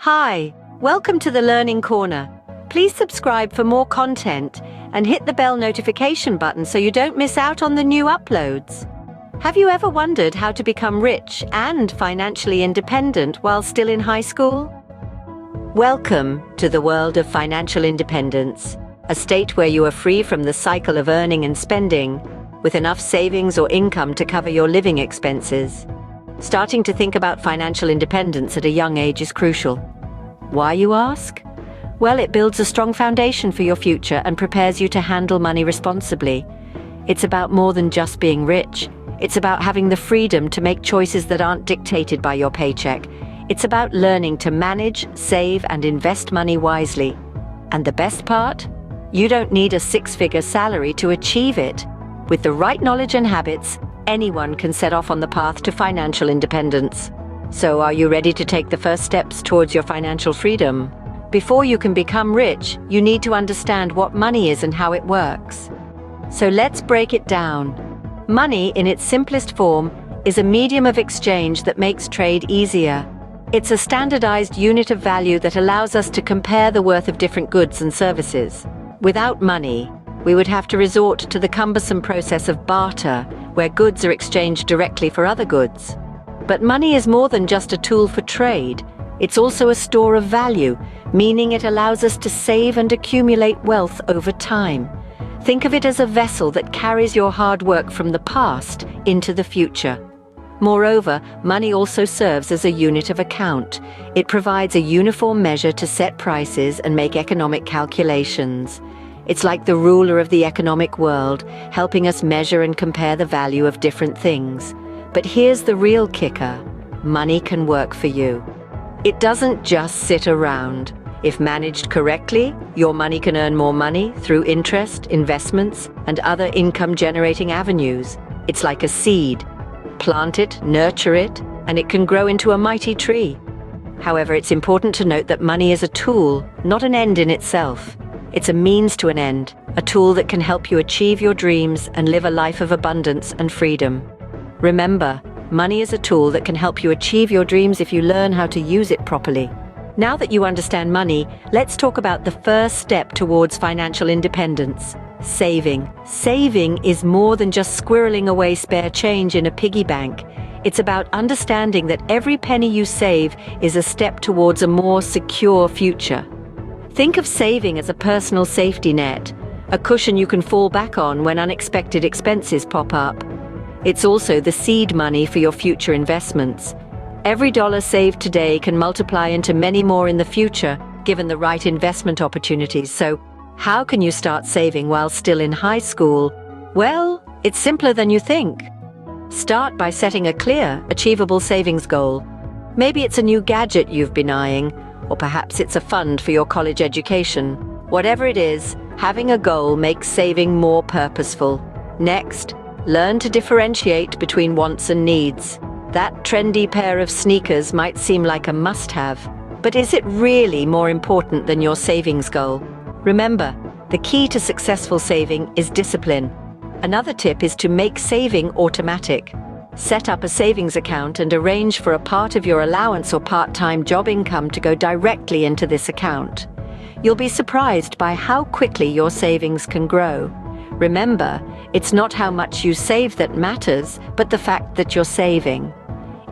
Hi, welcome to the Learning Corner. Please subscribe for more content and hit the bell notification button so you don't miss out on the new uploads. Have you ever wondered how to become rich and financially independent while still in high school? Welcome to the world of financial independence, a state where you are free from the cycle of earning and spending, with enough savings or income to cover your living expenses. Starting to think about financial independence at a young age is crucial. Why, you ask? Well, it builds a strong foundation for your future and prepares you to handle money responsibly. It's about more than just being rich. It's about having the freedom to make choices that aren't dictated by your paycheck. It's about learning to manage, save, and invest money wisely. And the best part? You don't need a six-figure salary to achieve it. With the right knowledge and habits, anyone can set off on the path to financial independence. So, are you ready to take the first steps towards your financial freedom? Before you can become rich, you need to understand what money is and how it works. So let's break it down. Money, in its simplest form, is a medium of exchange that makes trade easier. It's a standardized unit of value that allows us to compare the worth of different goods and services. Without money, we would have to resort to the cumbersome process of barter, where goods are exchanged directly for other goods. But money is more than just a tool for trade. It's also a store of value, meaning it allows us to save and accumulate wealth over time. Think of it as a vessel that carries your hard work from the past into the future. Moreover, money also serves as a unit of account. It provides a uniform measure to set prices and make economic calculations. It's like the ruler of the economic world, helping us measure and compare the value of different things. But here's the real kicker: money can work for you. It doesn't just sit around. If managed correctly, your money can earn more money through interest, investments, and other income-generating avenues. It's like a seed. Plant it, nurture it, and it can grow into a mighty tree. However, it's important to note that money is a tool, not an end in itself. It's a means to an end, a tool that can help you achieve your dreams and live a life of abundance and freedom. Remember, money is a tool that can help you achieve your dreams if you learn how to use it properly. Now that you understand money, let's talk about the first step towards financial independence: saving. Saving is more than just squirreling away spare change in a piggy bank. It's about understanding that every penny you save is a step towards a more secure future. Think of saving as a personal safety net, a cushion you can fall back on when unexpected expenses pop up. It's also the seed money for your future investments. Every dollar saved today can multiply into many more in the future, given the right investment opportunities. So, how can you start saving while still in high school? Well, it's simpler than you think. Start by setting a clear, achievable savings goal. Maybe it's a new gadget you've been eyeing, or perhaps it's a fund for your college education. Whatever it is, having a goal makes saving more purposeful. Next, learn to differentiate between wants and needs. That trendy pair of sneakers might seem like a must-have, but is it really more important than your savings goal? Remember, the key to successful saving is discipline. Another tip is to make saving automatic. Set up a savings account and arrange for a part of your allowance or part-time job income to go directly into this account. You'll be surprised by how quickly your savings can grow. Remember, it's not how much you save that matters, but the fact that you're saving.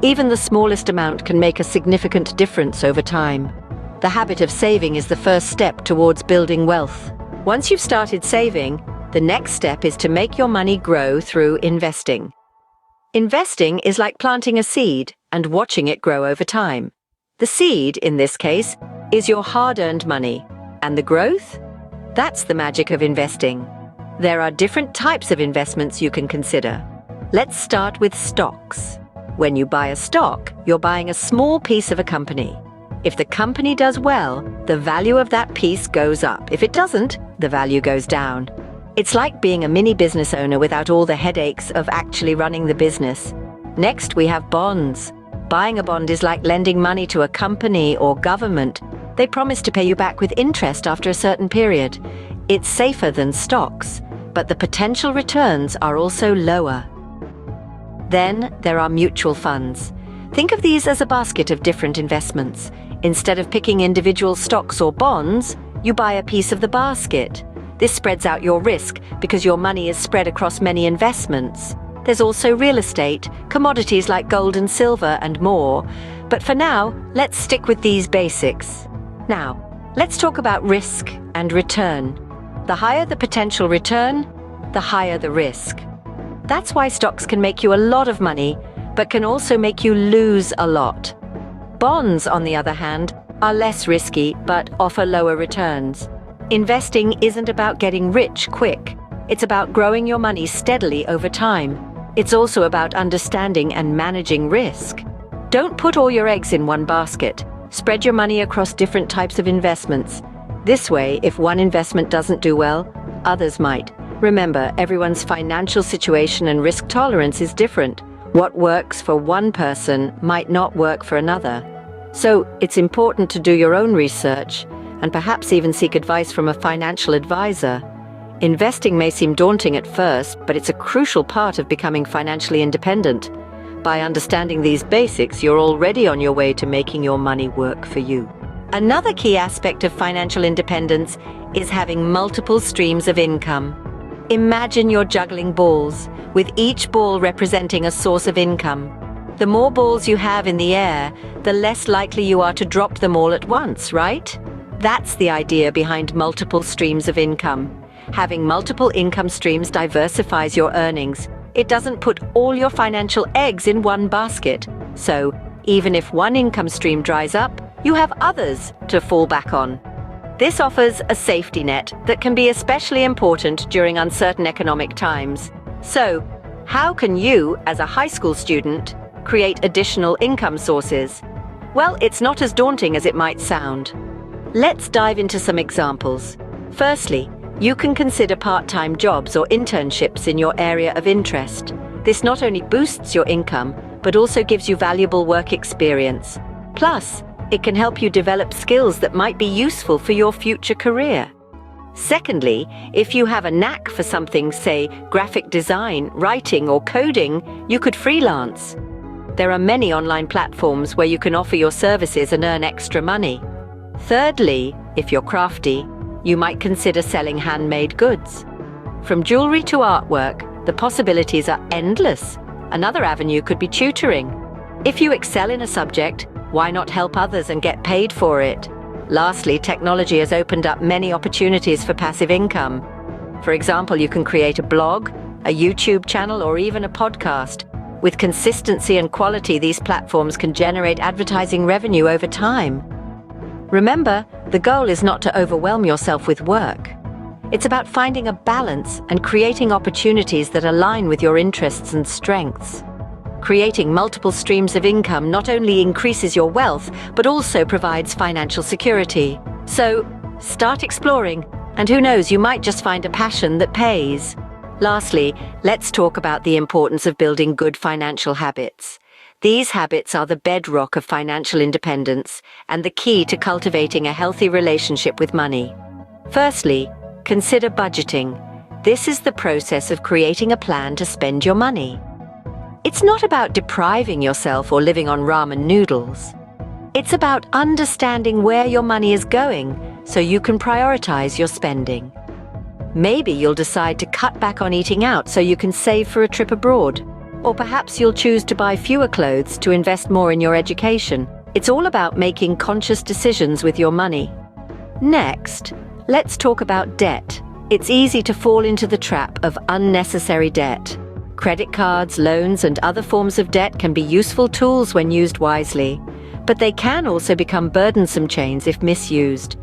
Even the smallest amount can make a significant difference over time. The habit of saving is the first step towards building wealth. Once you've started saving, the next step is to make your money grow through investing. Investing is like planting a seed and watching it grow over time. The seed, in this case, is your hard-earned money. And the growth? That's the magic of investing. There are different types of investments you can consider. Let's start with stocks. When you buy a stock, you're buying a small piece of a company. If the company does well, the value of that piece goes up. If it doesn't, the value goes down. It's like being a mini business owner without all the headaches of actually running the business. Next, we have bonds. Buying a bond is like lending money to a company or government. They promise to pay you back with interest after a certain period. It's safer than stocks, but the potential returns are also lower. Then there are mutual funds. Think of these as a basket of different investments. Instead of picking individual stocks or bonds, you buy a piece of the basket. This spreads out your risk because your money is spread across many investments. There's also real estate, commodities like gold and silver, and more. But for now, let's stick with these basics. Now, let's talk about risk and return. The higher the potential return, the higher the risk. That's why stocks can make you a lot of money, but can also make you lose a lot. Bonds, on the other hand, are less risky but offer lower returns. Investing isn't about getting rich quick. It's about growing your money steadily over time. It's also about understanding and managing risk. Don't put all your eggs in one basket. Spread your money across different types of investments. This way, if one investment doesn't do well, others might. Remember, everyone's financial situation and risk tolerance is different. What works for one person might not work for another. So it's important to do your own research and perhaps even seek advice from a financial advisor. Investing may seem daunting at first, but it's a crucial part of becoming financially independent. By understanding these basics, you're already on your way to making your money work for you. Another key aspect of financial independence is having multiple streams of income. Imagine you're juggling balls, with each ball representing a source of income. The more balls you have in the air, the less likely you are to drop them all at once, right? That's the idea behind multiple streams of income. Having multiple income streams diversifies your earnings. It doesn't put all your financial eggs in one basket. So, even if one income stream dries up, you have others to fall back on. This offers a safety net that can be especially important during uncertain economic times. So, how can you, as a high school student, create additional income sources? Well, it's not as daunting as it might sound. Let's dive into some examples. Firstly, you can consider part-time jobs or internships in your area of interest. This not only boosts your income, but also gives you valuable work experience. Plus, it can help you develop skills that might be useful for your future career. Secondly, if you have a knack for something, say graphic design, writing, or coding, you could freelance. There are many online platforms where you can offer your services and earn extra money. Thirdly, if you're crafty, you might consider selling handmade goods. From jewelry to artwork, the possibilities are endless. Another avenue could be tutoring. If you excel in a subject, why not help others and get paid for it? Lastly, technology has opened up many opportunities for passive income. For example, you can create a blog, a YouTube channel, or even a podcast. With consistency and quality, these platforms can generate advertising revenue over time. Remember, the goal is not to overwhelm yourself with work. It's about finding a balance and creating opportunities that align with your interests and strengths. Creating multiple streams of income not only increases your wealth, but also provides financial security. So, start exploring, and who knows, you might just find a passion that pays. Lastly, let's talk about the importance of building good financial habits. These habits are the bedrock of financial independence and the key to cultivating a healthy relationship with money. Firstly, consider budgeting. This is the process of creating a plan to spend your money. It's not about depriving yourself or living on ramen noodles. It's about understanding where your money is going so you can prioritize your spending. Maybe you'll decide to cut back on eating out so you can save for a trip abroad. Or perhaps you'll choose to buy fewer clothes to invest more in your education. It's all about making conscious decisions with your money. Next, let's talk about debt. It's easy to fall into the trap of unnecessary debt. Credit cards, loans, and other forms of debt can be useful tools when used wisely, but they can also become burdensome chains if misused.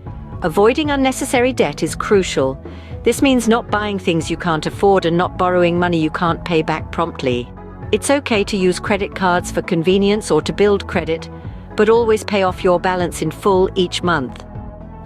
Avoiding unnecessary debt is crucial. This means not buying things you can't afford and not borrowing money you can't pay back promptly. It's okay to use credit cards for convenience or to build credit, but always pay off your balance in full each month.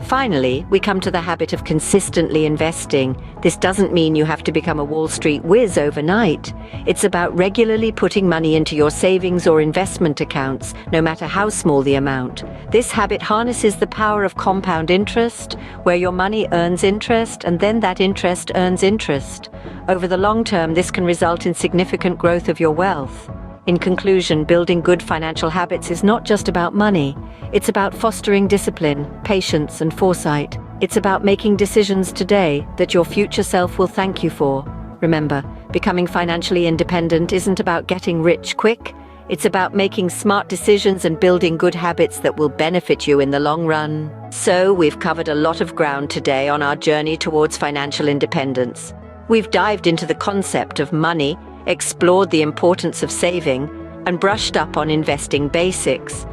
Finally, we come to the habit of consistently investing. This doesn't mean you have to become a Wall Street whiz overnight. It's about regularly putting money into your savings or investment accounts, no matter how small the amount. This habit harnesses the power of compound interest, where your money earns interest and then that interest earns interest. Over the long term, this can result in significant growth of your wealth. In conclusion, building good financial habits is not just about money. It's about fostering discipline, patience, and foresight. It's about making decisions today that your future self will thank you for. Remember, becoming financially independent isn't about getting rich quick. It's about making smart decisions and building good habits that will benefit you in the long run. So, we've covered a lot of ground today on our journey towards financial independence. We've dived into the concept of money, explored the importance of saving, and brushed up on investing basics.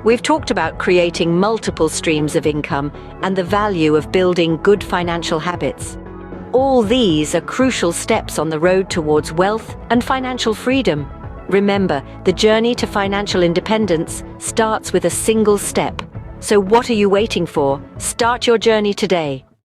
We've talked about creating multiple streams of income and the value of building good financial habits. All these are crucial steps on the road towards wealth and financial freedom. Remember, the journey to financial independence starts with a single step. So what are you waiting for? Start your journey today.